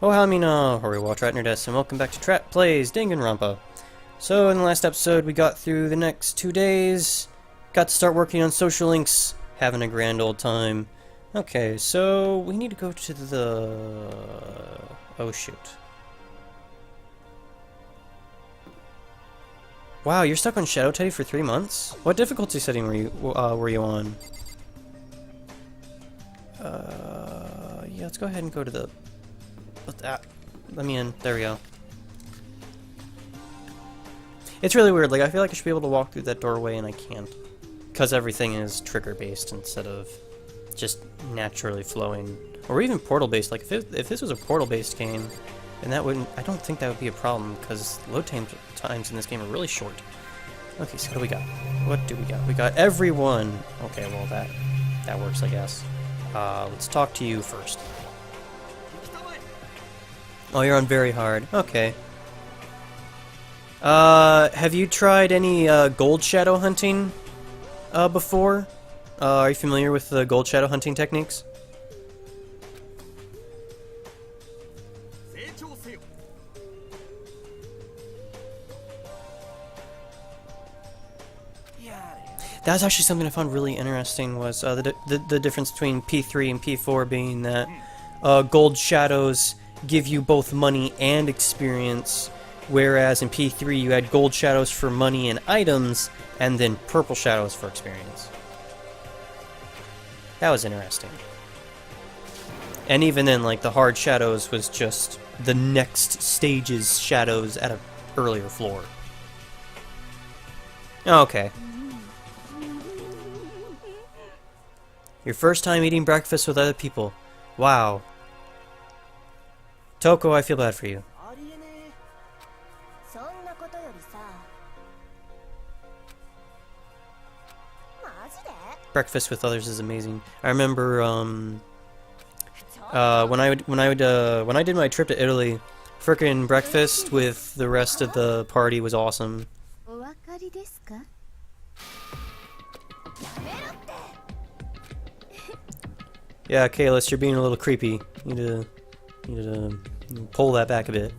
Oh, I mean, Horiwal Trat Nerdess, and welcome back to Trat Plays Danganronpa. So, in the last episode, we got through the next 2 days, got to start working on social links, having a grand old time. Okay, so we need to go to the... oh, shoot. Wow, you're stuck on Shadow Teddy for 3 months? What difficulty setting were you on? Yeah, let's go ahead and go to the... let me in. There we go. It's really weird. Like, I feel like I should be able to walk through that doorway, and I can't. Because everything is trigger-based instead of just naturally flowing. Or even portal-based. Like, if this was a portal-based game, then that wouldn't... I don't think that would be a problem, because load times in this game are really short. Okay, so what do we got? What do we got? We got everyone. Okay, well, that works, I guess. Let's talk to you first. Oh, you're on very hard. Okay. Have you tried any, gold shadow hunting, before? Are you familiar with the gold shadow hunting techniques? That's actually something I found really interesting, was, the difference between P3 and P4 being that, gold shadows give you both money and experience, whereas in P3 you had gold shadows for money and items, and then purple shadows for experience. That was interesting. And even then, like, the hard shadows was just the next stage's shadows at an earlier floor. Okay. Your first time eating breakfast with other people. Wow. Toko, I feel bad for you. Breakfast with others is amazing. I remember when I did my trip to Italy, frickin' breakfast with the rest of the party was awesome. Yeah, Kalis, you're being a little creepy. You need to pull that back a bit.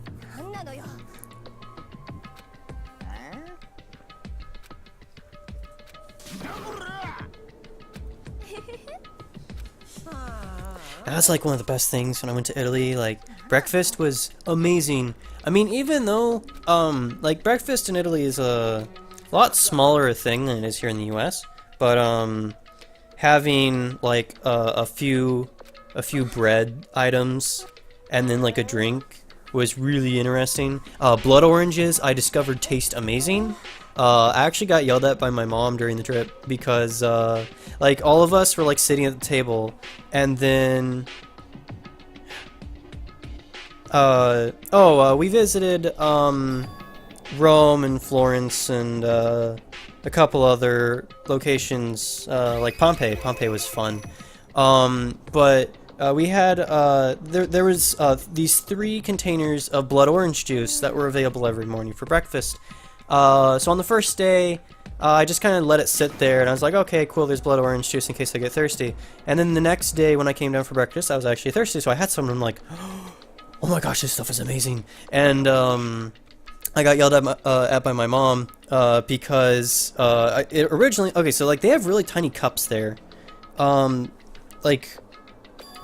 That's like one of the best things when I went to Italy. Like, breakfast was amazing. I mean, even though, like, breakfast in Italy is a lot smaller a thing than it is here in the US, but, having, like, a few bread items and then, like, a drink was really interesting. Blood oranges, I discovered, taste amazing. I actually got yelled at by my mom during the trip because, like, all of us were, like, sitting at the table, and then, we visited, Rome and Florence and, a couple other locations, like Pompeii. Pompeii was fun. But we had, there was, these 3 containers of blood orange juice that were available every morning for breakfast. So on the first day, I just kind of let it sit there, and I was like, okay, cool, there's blood orange juice in case I get thirsty. And then the next day when I came down for breakfast, I was actually thirsty, so I had some, and I'm like, oh my gosh, this stuff is amazing. And, I got yelled at by my mom, because, originally, okay, so, like, they have really tiny cups there. Like,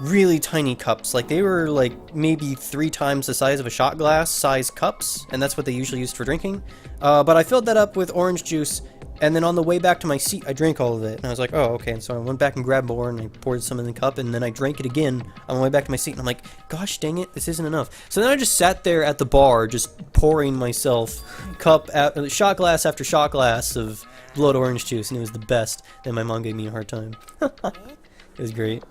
really tiny cups. Like, they were, like, maybe 3 times the size of a shot glass size cups, and that's what they usually used for drinking. But I filled that up with orange juice, and then on the way back to my seat, I drank all of it. And I was like, oh, okay. And so I went back and grabbed more, and I poured some in the cup, and then I drank it again on the way back to my seat, and I'm like, gosh dang it, this isn't enough. So then I just sat there at the bar, just pouring myself shot glass after shot glass of blood orange juice, and it was the best. And my mom gave me a hard time. It was great.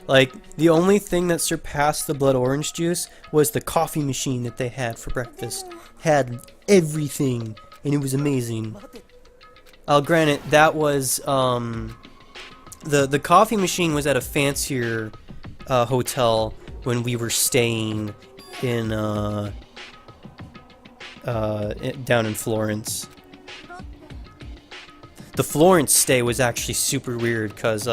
Like, the only thing that surpassed the blood orange juice was the coffee machine that they had for breakfast. Had everything, and it was amazing. Granted, that was, the coffee machine was at a fancier, hotel when we were staying in, down in Florence. the Florence stay was actually super weird because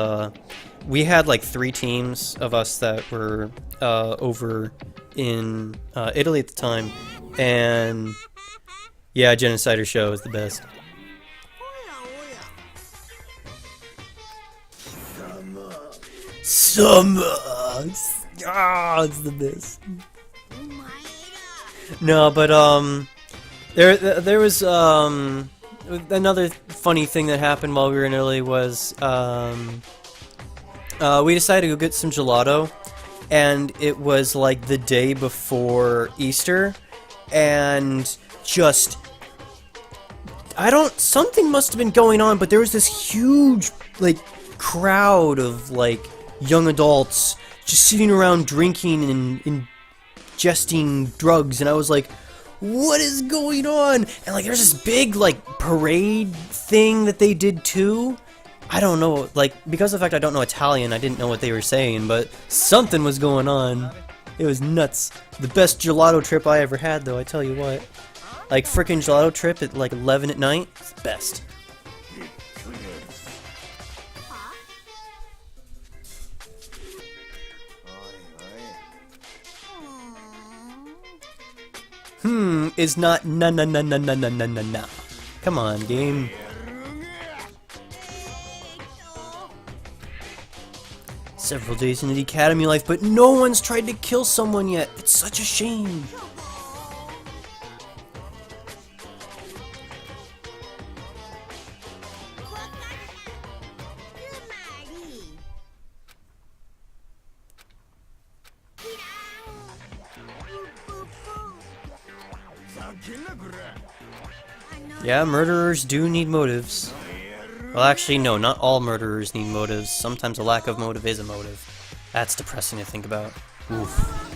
we had like 3 teams of us that were over in Italy at the time, and yeah, Genocider show is the best. Summer! Ah, it's the best. No, but there was another funny thing that happened while we were in Italy was we decided to go get some gelato, and it was like the day before Easter, and just something must have been going on, but there was this huge like crowd of like young adults just sitting around drinking and ingesting drugs, and I was like, what is going on? And like there's this big like parade thing that they did too. I don't know, like because of the fact I don't know Italian, I didn't know what they were saying, but something was going on. It was nuts. The best gelato trip I ever had, though, I tell you what. Like frickin' gelato trip at like 11 at night, it's the best. Is not na na na na na na na na na. Come on, game. Several days into the academy life, but no one's tried to kill someone yet. It's such a shame. Yeah, murderers do need motives. Well, actually, no, not all murderers need motives. Sometimes a lack of motive is a motive. That's depressing to think about. Oof.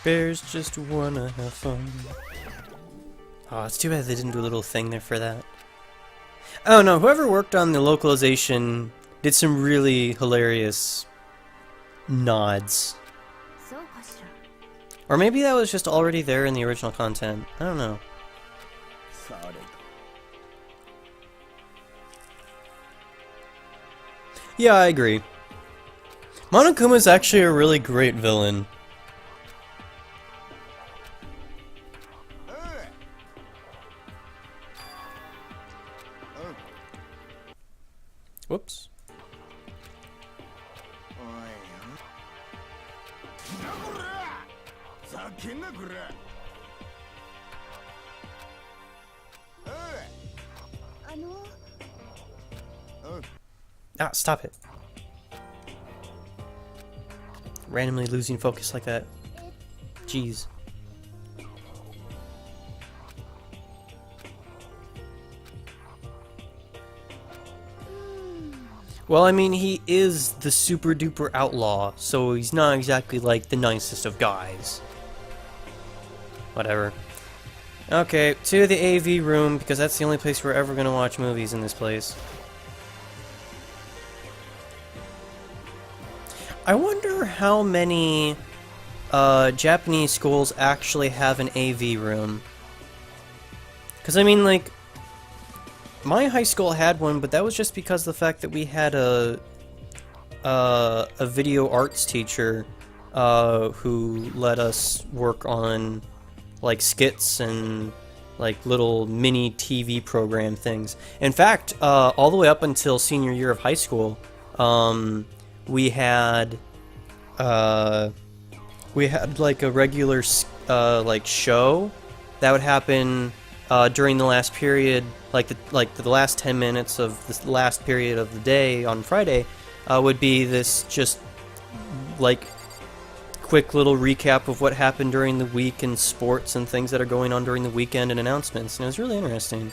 Bears just wanna have fun. Oh, it's too bad they didn't do a little thing there for that. I don't know, whoever worked on the localization did some really hilarious nods. Or maybe that was just already there in the original content. I don't know. Yeah, I agree. Monokuma is actually a really great villain. Whoops. Ah, stop it. Randomly losing focus like that. Jeez. Well, I mean, he is the super duper outlaw, so he's not exactly like the nicest of guys. Whatever. Okay, to the AV room, because that's the only place we're ever gonna watch movies in this place. I wonder how many Japanese schools actually have an AV room. Because, I mean, like, my high school had one, but that was just because of the fact that we had a video arts teacher who let us work on, like, skits and, like, little mini TV program things. In fact, all the way up until senior year of high school, we had like a regular like show that would happen during the last period, like the last 10 minutes of this last period of the day on Friday, would be this just like quick little recap of what happened during the week and sports and things that are going on during the weekend and announcements, and it was really interesting.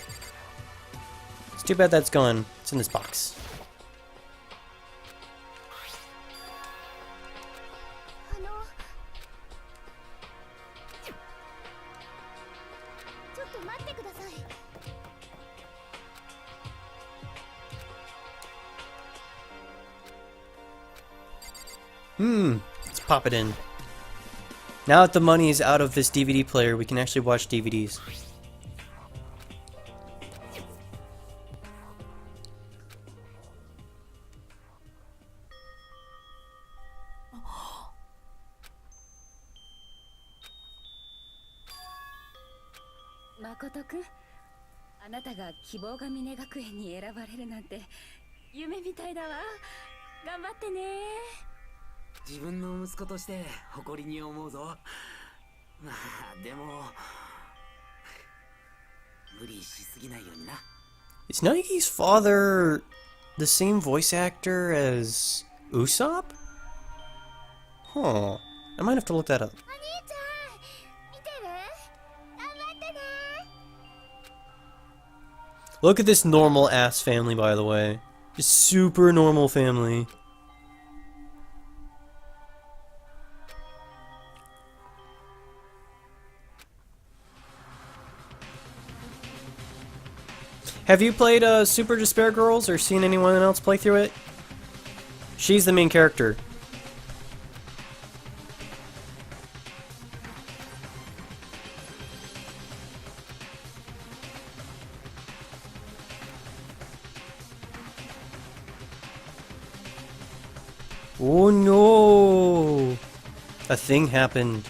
It's too bad that's gone. It's in this box. Let's pop it in. Now that the money is out of this DVD player, we can actually watch DVDs. Makoto-kun, あなたが希望が峰学園に選ばれるなんて夢みたいだわ。頑張ってね。自分の息子として誇りに思うぞ。まあでも無理しすぎないようにな。Is Nagi's father the same voice actor as Usopp? Huh. I might have to look that up. Look at this normal ass family, by the way. Just super normal family. Have you played Super Despair Girls or seen anyone else play through it? She's the main character. Oh no! A thing happened.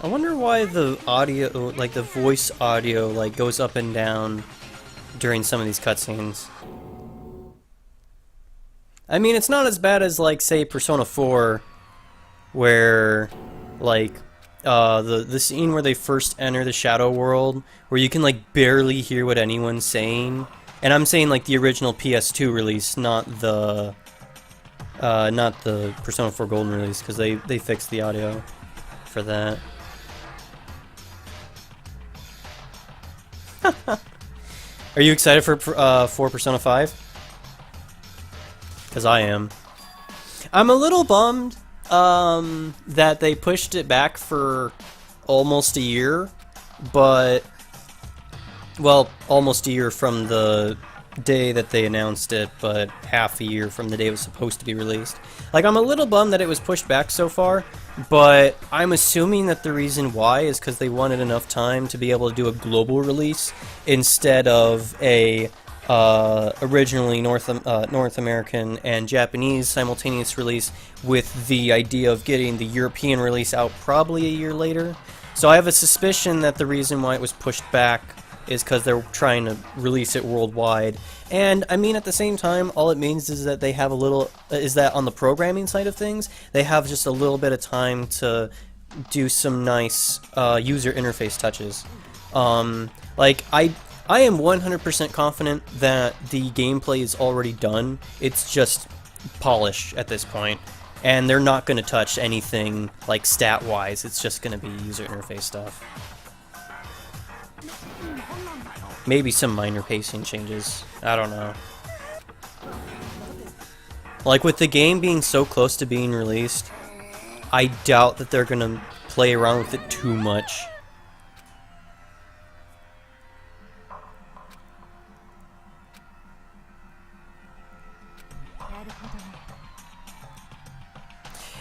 I wonder why the audio, like the voice audio, like goes up and down during some of these cutscenes. I mean, it's not as bad as, like, say, Persona 4, where, like, the scene where they first enter the Shadow World, where you can, like, barely hear what anyone's saying. And I'm saying, like, the original PS2 release, not the Persona 4 Golden release, because they fixed the audio for that. Are you excited for Persona 5? Because I am. I'm a little bummed that they pushed it back for almost a year, but, well, almost a year from the day that they announced it, but half a year from the day it was supposed to be released. Like, I'm a little bummed that it was pushed back so far, but I'm assuming that the reason why is because they wanted enough time to be able to do a global release instead of a originally North American and Japanese simultaneous release, with the idea of getting the European release out probably a year later. So I have a suspicion that the reason why it was pushed back is because they're trying to release it worldwide. And I mean, at the same time, all it means is that they have a little, is that on the programming side of things, they have just a little bit of time to do some nice user interface touches. Like, I am 100% confident that the gameplay is already done. It's just polish at this point. And they're not going to touch anything, like, stat-wise. It's just going to be user interface stuff. Maybe some minor pacing changes. I don't know. Like, with the game being so close to being released, I doubt that they're going to play around with it too much.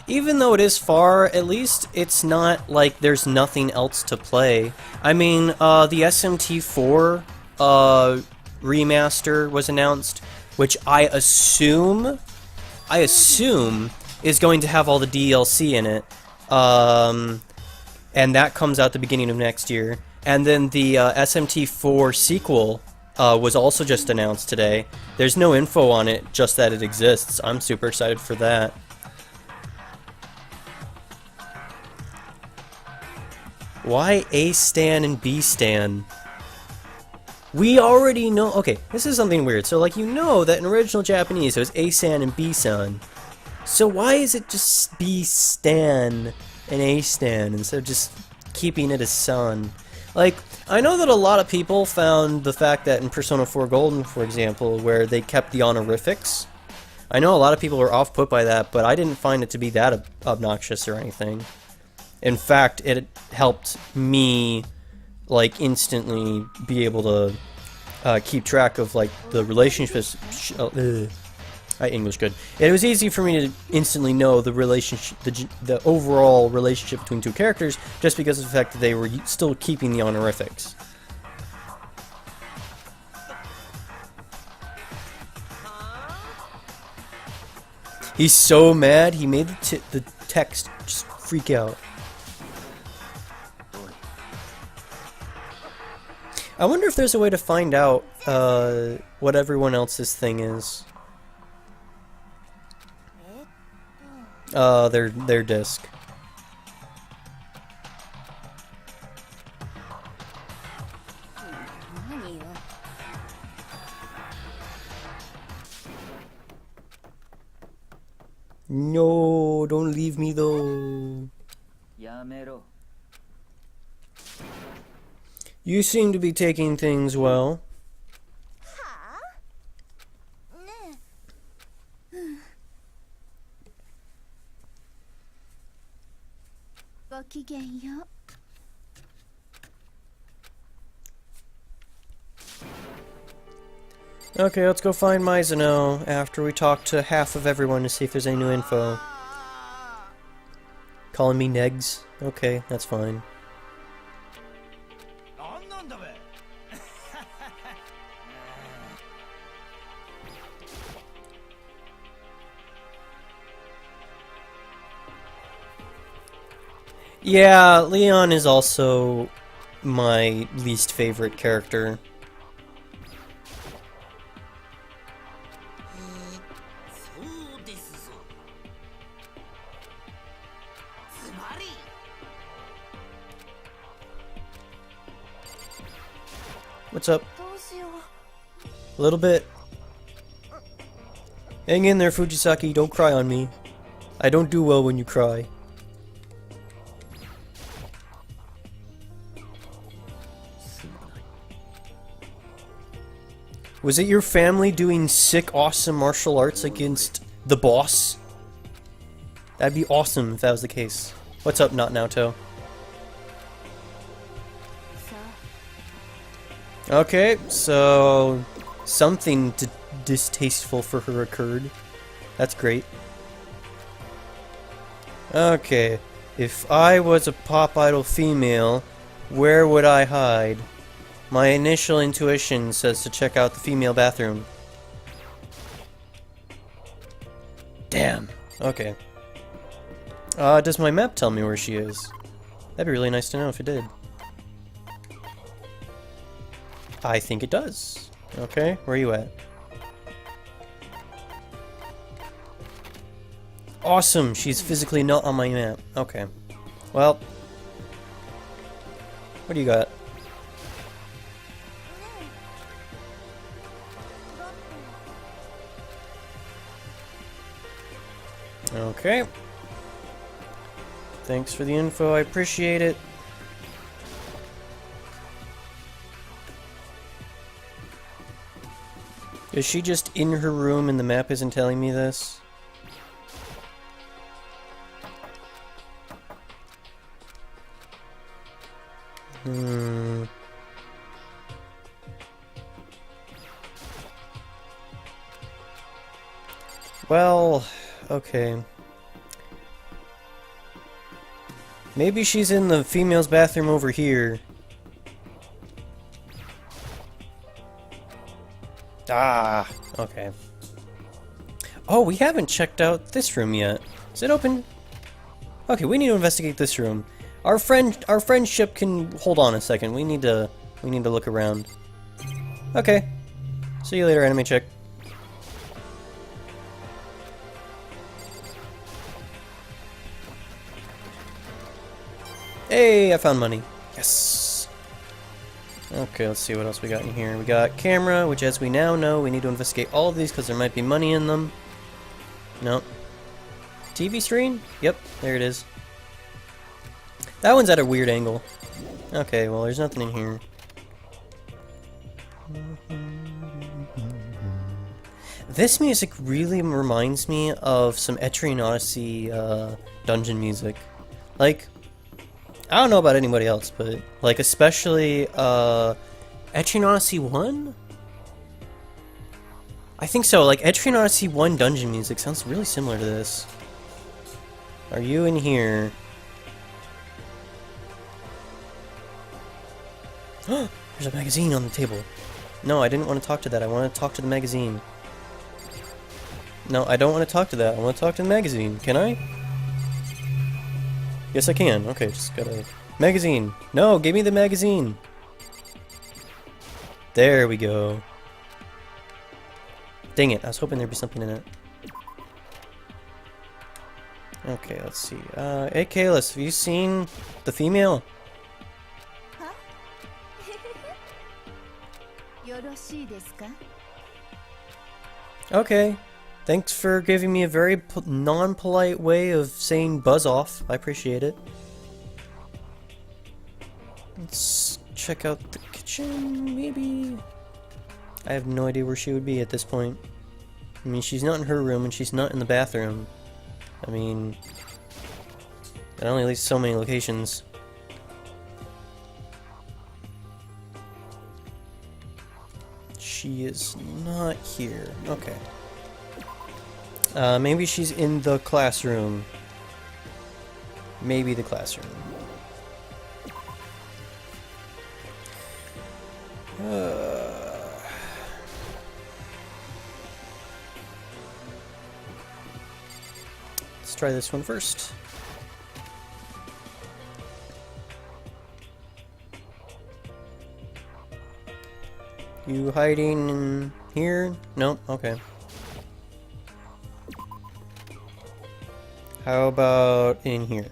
Even though it is far, at least it's not like there's nothing else to play. I mean, the SMT4 remaster was announced, which I assume is going to have all the DLC in it, and that comes out the beginning of next year. And then the SMT4 sequel was also just announced today. There's no info on it, just that it exists. I'm super excited for that. Why A stan and B stan? We already know. Okay, this is something weird. So, like, you know that in original Japanese it was A san and B san. So why is it just B stan and A stan instead of just keeping it as san? Like, I know that a lot of people found the fact that in Persona 4 Golden, for example, where they kept the honorifics, I know a lot of people were off-put by that, but I didn't find it to be that obnoxious or anything. In fact, it helped me, like, instantly be able to keep track of, like, the relationships. English good. It was easy for me to instantly know the relationship, the overall relationship between two characters, just because of the fact that they were still keeping the honorifics. He's so mad, he made the text just freak out. I wonder if there's a way to find out what everyone else's thing is. Their disc. No, don't leave me though. You seem to be taking things well. Okay, let's go find Mizuno after we talk to half of everyone to see if there's any new info. Calling me negs? Okay, that's fine. Yeah, Leon is also my least favorite character. What's up? A little bit. Hang in there, Fujisaki. Don't cry on me. I don't do well when you cry. Was it your family doing sick, awesome martial arts against the boss? That'd be awesome if that was the case. What's up, Not Naoto? Okay, so something distasteful for her occurred. That's great. Okay, if I was a pop idol female, where would I hide? My initial intuition says to check out the female bathroom. Damn. Okay. Does my map tell me where she is? That'd be really nice to know if it did. I think it does. Okay, where are you at? Awesome, she's physically not on my map. Okay. Well. What do you got? Okay. Thanks for the info, I appreciate it. Is she just in her room and the map isn't telling me this? Well, okay. Maybe she's in the female's bathroom over here. Ah, okay. Oh, we haven't checked out this room yet. Is it open? Okay, we need to investigate this room. Our friendship can hold on a second. We need to look around. Okay. See you later, anime chick. Hey, I found money. Yes. Okay, let's see what else we got in here. We got camera, which as we now know, we need to investigate all of these because there might be money in them. Nope. TV screen? Yep, there it is. That one's at a weird angle. Okay, well, there's nothing in here. This music really reminds me of some Etrian Odyssey dungeon music. Like, I don't know about anybody else, but like especially Etrian Odyssey 1? I think so, like Etrian Odyssey 1 dungeon music sounds really similar to this. Are you in here? There's a magazine on the table. No, I didn't want to talk to that. I want to talk to the magazine. No, I don't want to talk to that. I want to talk to the magazine. Can I? Yes, I can. Okay, just gotta... Magazine! No, give me the magazine! There we go. Dang it, I was hoping there'd be something in it. Okay, let's see. Hey, Kalis, have you seen the female? Okay. Thanks for giving me a very non-polite way of saying buzz off. I appreciate it. Let's check out the kitchen, maybe? I have no idea where she would be at this point. I mean, she's not in her room and she's not in the bathroom. I mean, there only leaves so many locations. She is not here. Okay. Maybe she's in the classroom. Maybe the classroom. Let's try this one first. You hiding in here? Nope. Okay. How about in here?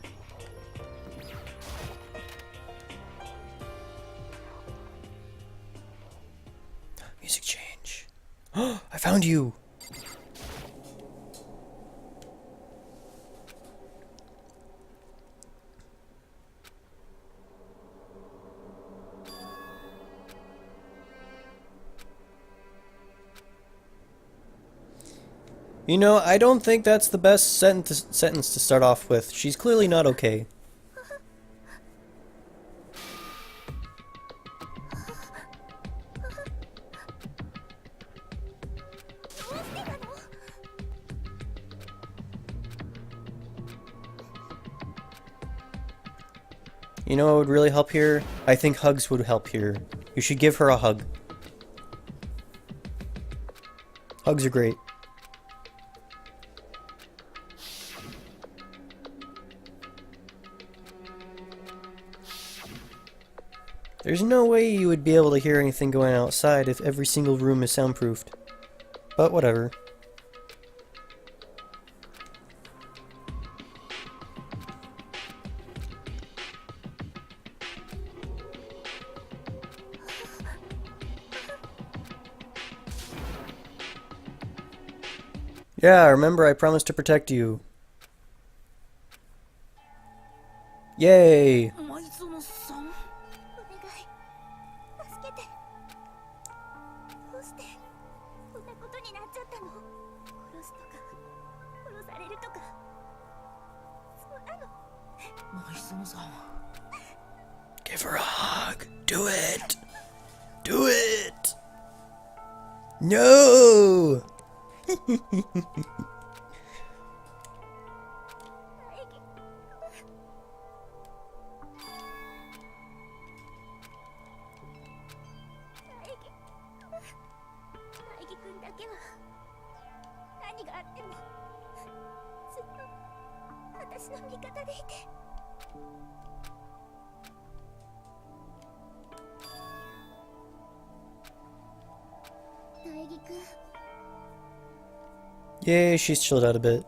Music change. Oh, I found you! You know, I don't think that's the best sentence to start off with. She's clearly not okay. You know what would really help here? I think hugs would help here. You should give her a hug. Hugs are great. There's no way you would be able to hear anything going outside if every single room is soundproofed. But whatever. Yeah, remember I promised to protect you. Yay! Give her a hug. Do it. Do it. No. Yay, she's chilled out a bit.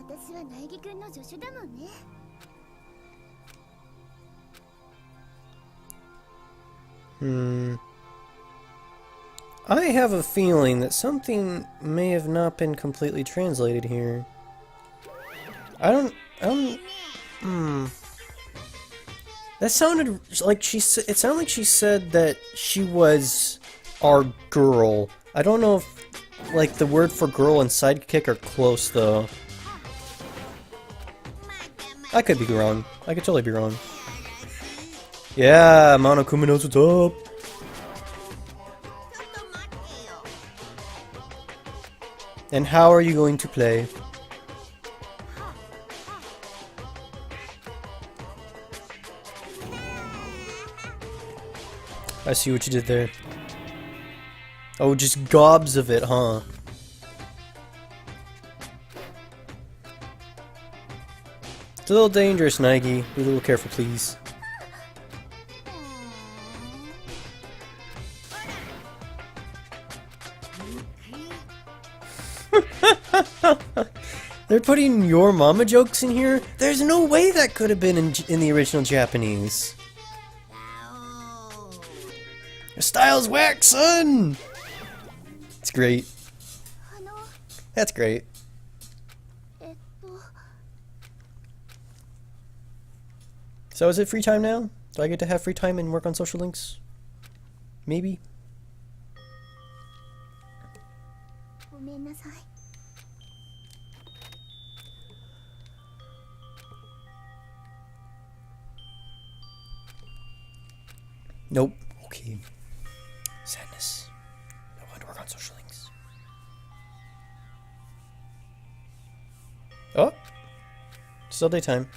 私は苗木くんの助手だもんね。 I have a feeling that something may have not been completely translated here. That sounded like it sounded like she said that she was our girl. I don't know if, like, the word for girl and sidekick are close, though. I could be wrong. I could totally be wrong. Yeah, Monokuma knows what's up. And how are you going to play? I see what you did there. Oh, just gobs of it, huh? It's a little dangerous, Nike. Be a little careful, please. They're putting your mama jokes in here? There's no way that could have been in the original Japanese. Your style's whack, son! It's great. That's great. So is it free time now? Do I get to have free time and work on social links? Maybe? Nope. Okay. Sadness. I want to work on social links. Oh! Still daytime.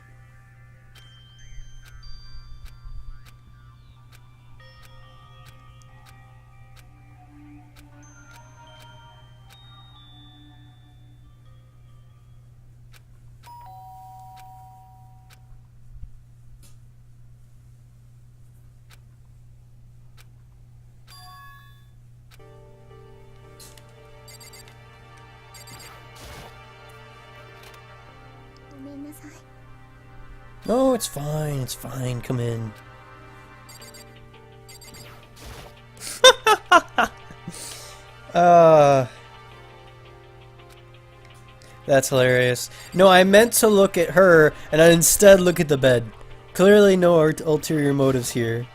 No, it's fine. It's fine. Come in. That's hilarious. No, I meant to look at her, and I instead look at the bed. Clearly no ulterior motives here.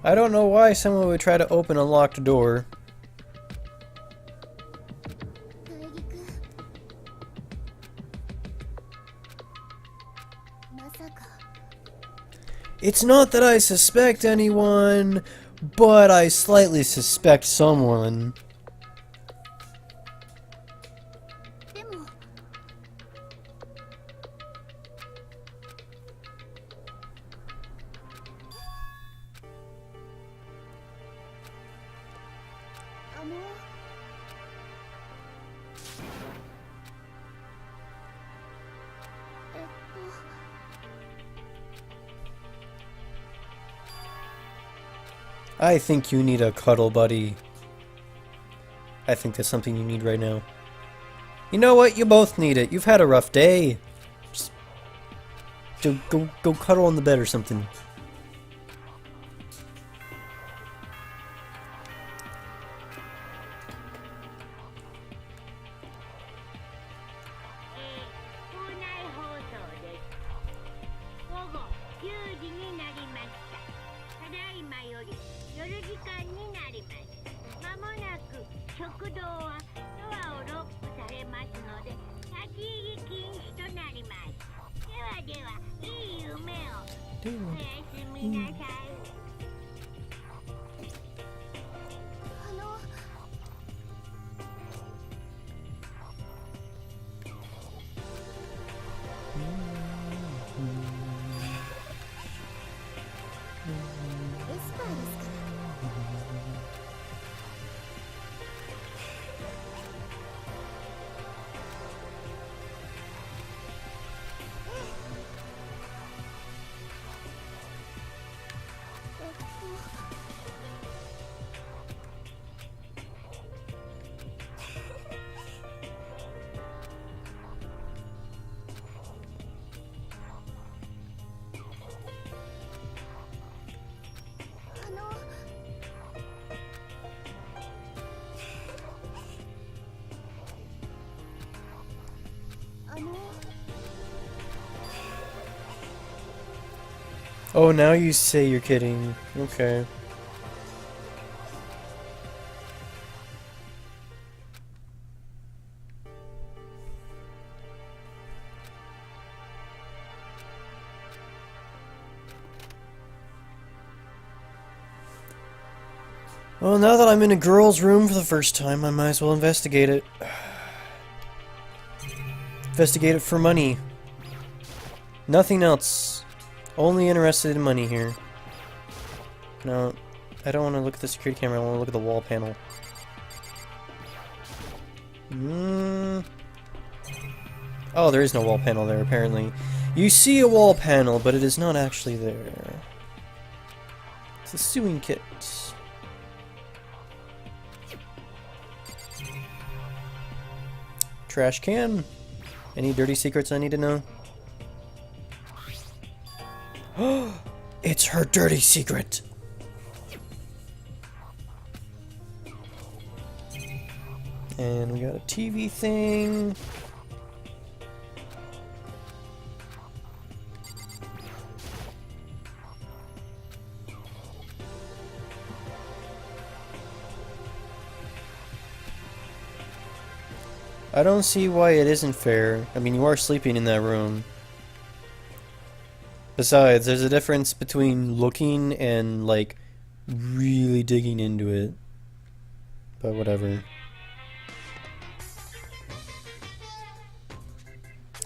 I don't know why someone would try to open a locked door. It's not that I suspect anyone, but I slightly suspect someone. I think you need a cuddle buddy. I think that's something you need right now. You know what? You both need it. You've had a rough day. Just go cuddle on the bed or something. Oh, now you say you're kidding. Okay. Well, now that I'm in a girl's room for the first time, I might as well investigate it. Investigate it for money. Nothing else. Only interested in money here. No, I don't want to look at the security camera, I want to look at the wall panel. Oh, there is no wall panel there, apparently. You see a wall panel, but it is not actually there. It's a sewing kit. Trash can. Any dirty secrets I need to know? It's her dirty secret! And we got a TV thing. I don't see why it isn't fair. I mean, you are sleeping in that room. Besides, there's a difference between looking and, like, really digging into it. But whatever.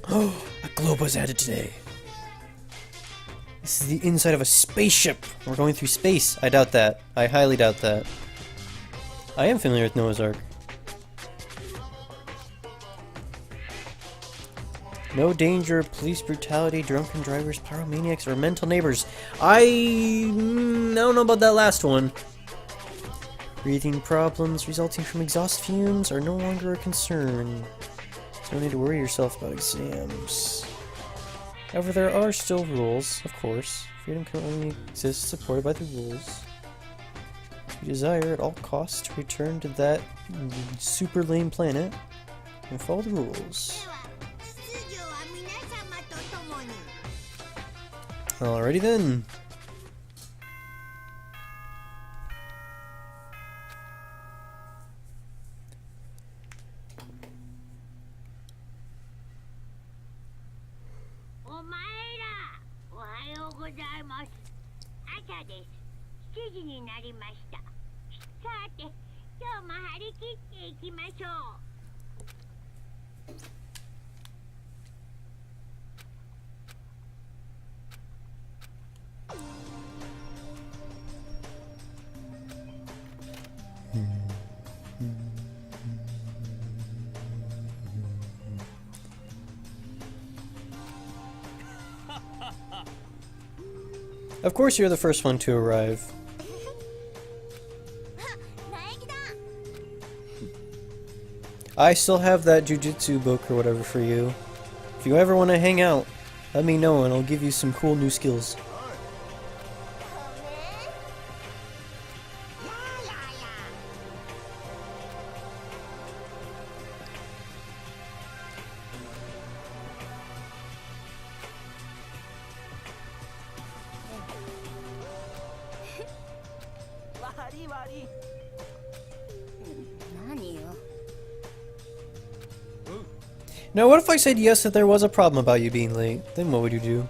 Oh, a globe was added today. This is the inside of a spaceship. We're going through space. I doubt that. I highly doubt that. I am familiar with Noah's Ark. No danger of police brutality, drunken drivers, pyromaniacs, or mental neighbors. I don't know about that last one. Breathing problems resulting from exhaust fumes are no longer a concern. So no need to worry yourself about exams. However, there are still rules, of course. Freedom can only exist supported by the rules. If you desire at all costs to return to that super lame planet and follow the rules. Alrighty then. Of course you're the first one to arrive. I still have that jujitsu book or whatever for you. If you ever want to hang out, let me know and I'll give you some cool new skills. Now, what if I said yes that there was a problem about you being late? Then what would you do?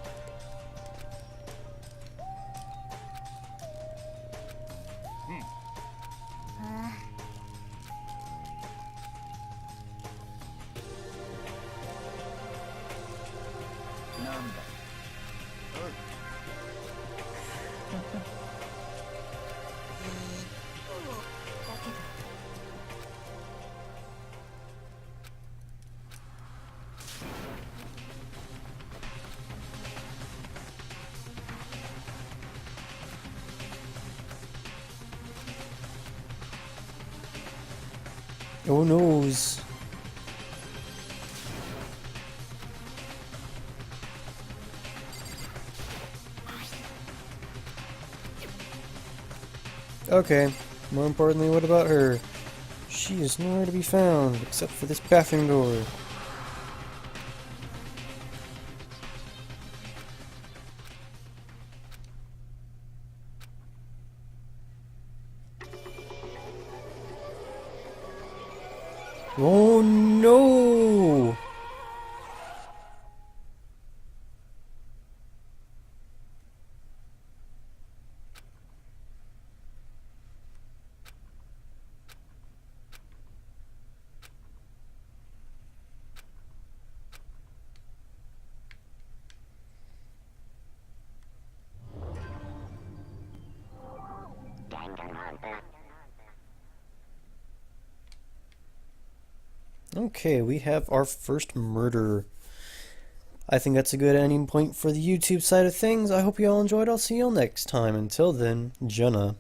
Oh noes. Okay, more importantly, what about her? She is nowhere to be found, except for this bathroom door. Oh no! Okay, we have our first murder. I think that's a good ending point for the YouTube side of things. I hope you all enjoyed. I'll see you all next time. Until then, Jenna.